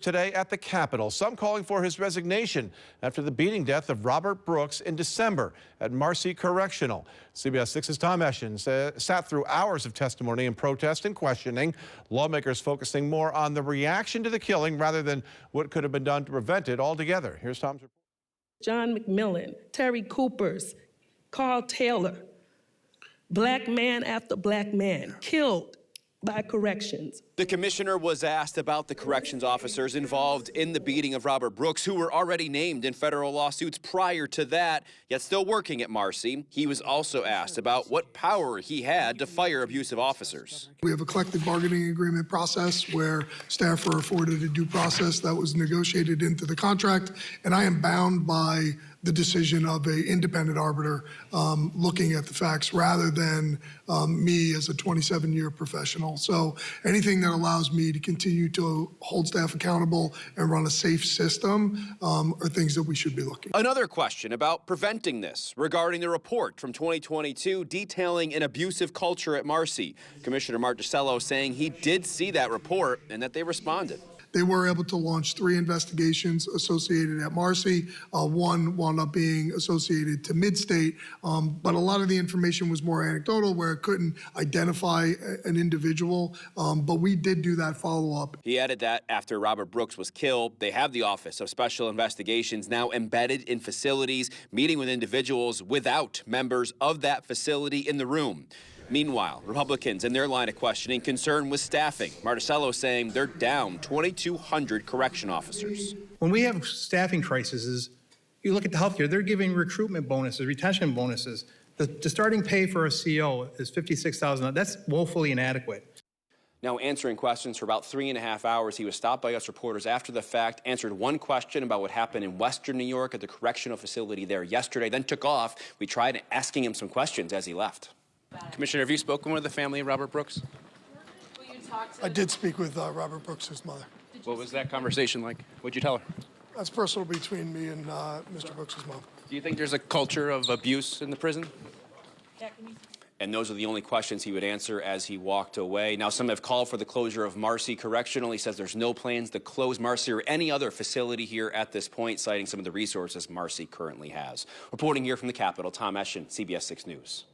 Today at the Capitol, some calling for his resignation after the beating death of Robert Brooks in December at Marcy Correctional. CBS 6's Tom Eschen sat through hours of testimony and protest and questioning. Lawmakers focusing more on the reaction to the killing rather than what could have been done to prevent it altogether. Here's Tom's report. John McMillan, Terry Coopers, Carl Taylor, black man after black man killed by corrections. The commissioner was asked about the corrections officers involved in the beating of Robert Brooks, who were already named in federal lawsuits prior to that, yet still working at Marcy. He was also asked about what power he had to fire abusive officers. We have a collective bargaining agreement process where staff are afforded a due process that was negotiated into the contract, and I am bound by the decision of an independent arbiter looking at the facts rather than me as a 27-year professional. So anything that allows me to continue to hold staff accountable and run a safe system are things that we should be looking at. Another question about preventing this regarding the report from 2022 detailing an abusive culture at Marcy. Commissioner Marticello saying he did see that report and that they responded. They were able to launch 3 investigations associated at Marcy. One wound up being associated to Midstate, but a lot of the information was more anecdotal where it couldn't identify an individual, but we did do that follow-up. He added that after Robert Brooks was killed, they have the Office of Special Investigations now embedded in facilities, meeting with individuals without members of that facility in the room. Meanwhile, Republicans in their line of questioning concerned with staffing. Marticello saying they're down 2,200 correction officers. When we have staffing crises, you look at the healthcare, they're giving recruitment bonuses, retention bonuses. The starting pay for a CO is $56,000. That's woefully inadequate. Now answering questions for about 3.5 hours, he was stopped by us reporters after the fact, answered one question about what happened in Western New York at the correctional facility there yesterday, then took off. We tried asking him some questions as he left. Commissioner, have you spoken with the family of Robert Brooks? I did speak with Robert Brooks' mother. What was that conversation like? What'd you tell her? That's personal between me and Mr. Brooks' mom. Do you think there's a culture of abuse in the prison? And those are the only questions he would answer as he walked away. Now, some have called for the closure of Marcy Correctional. He says there's no plans to close Marcy or any other facility here at this point, citing some of the resources Marcy currently has. Reporting here from the Capitol, Tom Eschen, CBS 6 News.